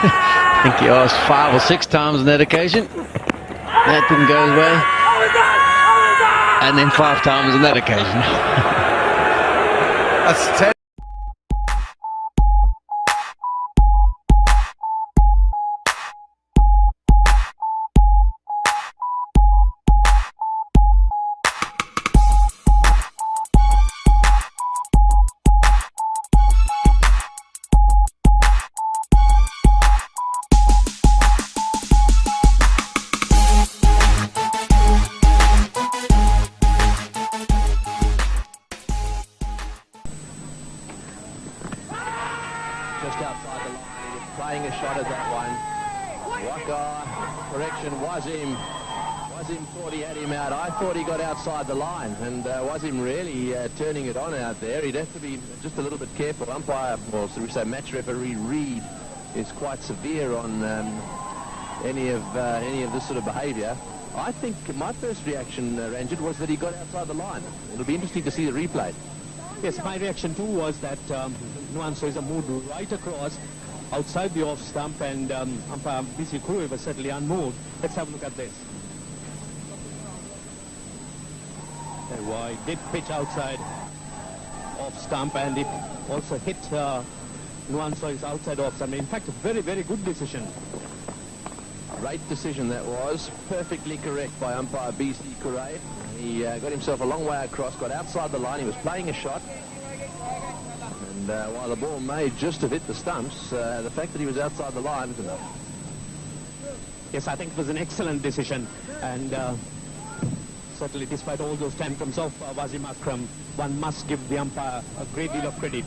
I think he asked 5 or 6 times on that occasion. That didn't go his way. And then 5 times on that occasion. That's 10. Just outside the line, he was playing a shot at that one. Waka, correction, Wasim thought he had him out. I thought he got outside the line, and Wasim really turning it on out there. He'd have to be just a little bit careful. Umpire, or should we say match referee Reed, is quite severe on any of this sort of behaviour. I think my first reaction, Ranjit, was that he got outside the line. It'll be interesting to see the replay. Yes, my reaction too was that Nuwan Soisa moved right across outside the off stump, and umpire BC Kurue was certainly unmoved. Let's have a look at this. Wide did pitch outside off stump, and it also hit Nuwan Soisa outside off stump. In fact, a very, very good decision. Great decision that was. Perfectly correct by umpire BC Kurue. He got himself a long way across, got outside the line. He was playing a shot. And while the ball may just have hit the stumps, the fact that he was outside the line was enough. Yes, I think it was an excellent decision. And certainly, despite all those tantrums of Wasim Akram, one must give the umpire a great deal of credit.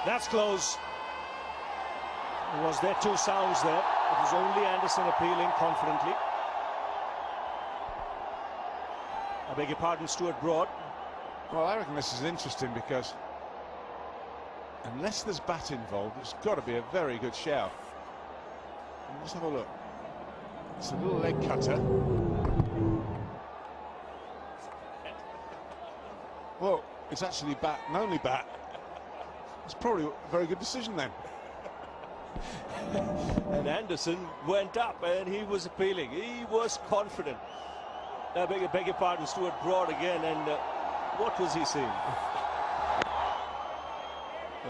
That's close. Was there 2 sounds there? It was only Anderson appealing confidently. I beg your pardon, Stuart Broad. Well, I reckon this is interesting because unless there's bat involved, it's got to be a very good shout. Let's have a look. It's a little leg cutter. Well, it's actually bat and only bat. It's probably a very good decision then. And Anderson went up and he was appealing. He was confident. I beg your pardon, Stuart Broad again. And what was he seeing?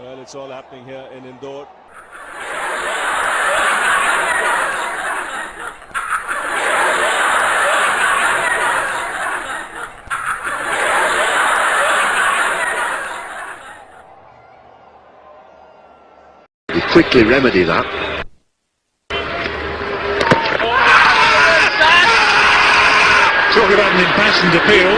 Well, it's all happening here in Indore. Quickly remedy that. Talk about an impassioned appeal.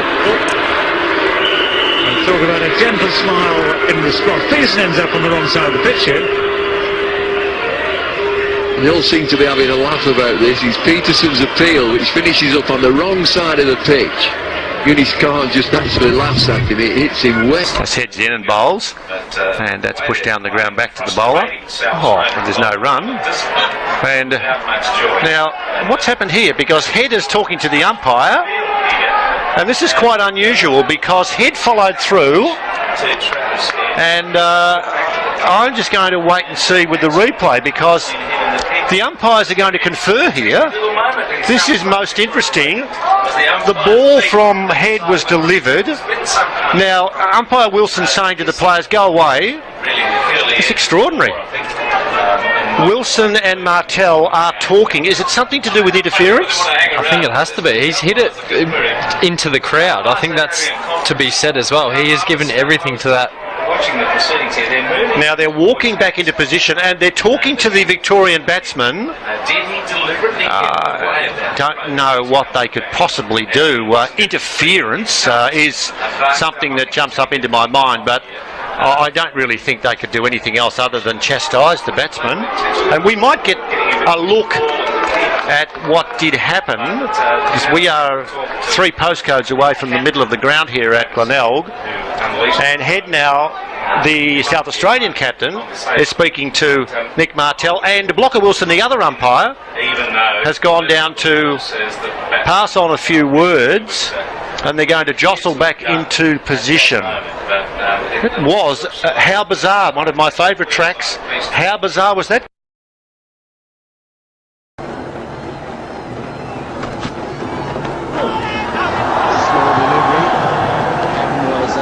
And talk about a gentle smile in response. Peterson ends up on the wrong side of the pitch here. They all seem to be having a laugh about this. It's Peterson's appeal, which finishes up on the wrong side of the pitch. Eunice Khan just naturally laughs at him. It hits him west. That's heads in and bowls, and that's pushed down the ground back to the bowler. Oh, and there's no run. And now, what's happened here? Because Head is talking to the umpire, and this is quite unusual because Head followed through, and I'm just going to wait and see with the replay because the umpires are going to confer here. This is most interesting. The ball from Head was delivered. Now, umpire Wilson saying to the players, go away. It's extraordinary. Wilson and Martell are talking. Is it something to do with interference? I think it has to be. He's hit it into the crowd. I think that's to be said as well. He has given everything to that. Now they're walking back into position and they're talking to the Victorian batsman. Don't know what they could possibly do. Interference is something that jumps up into my mind, but I don't really think they could do anything else other than chastise the batsman. And we might get a look at what did happen, because we are 3 postcodes away from the middle of the ground here at Glenelg, and Head now the South Australian captain, is speaking to Nick Martell, and Blocker Wilson, the other umpire, has gone down to pass on a few words, and they're going to jostle back into position. It was how bizarre, one of my favourite tracks. How bizarre was that?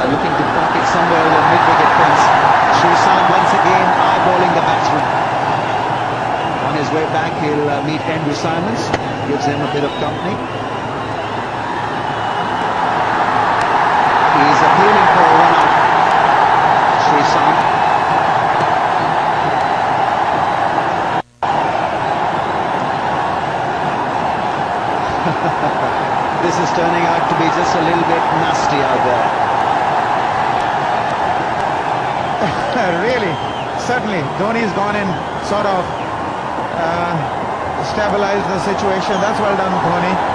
Looking to block it somewhere in the mid-wicket fence. Shrison once again eyeballing the batsman. On his way back, he'll meet Andrew Simons. Gives him a bit of company. He's appealing for a run-out. Shrison. This is turning out to be just a little bit nasty out there. Really, certainly, Dhoni's gone in, sort of stabilized the situation. That's well done, Dhoni.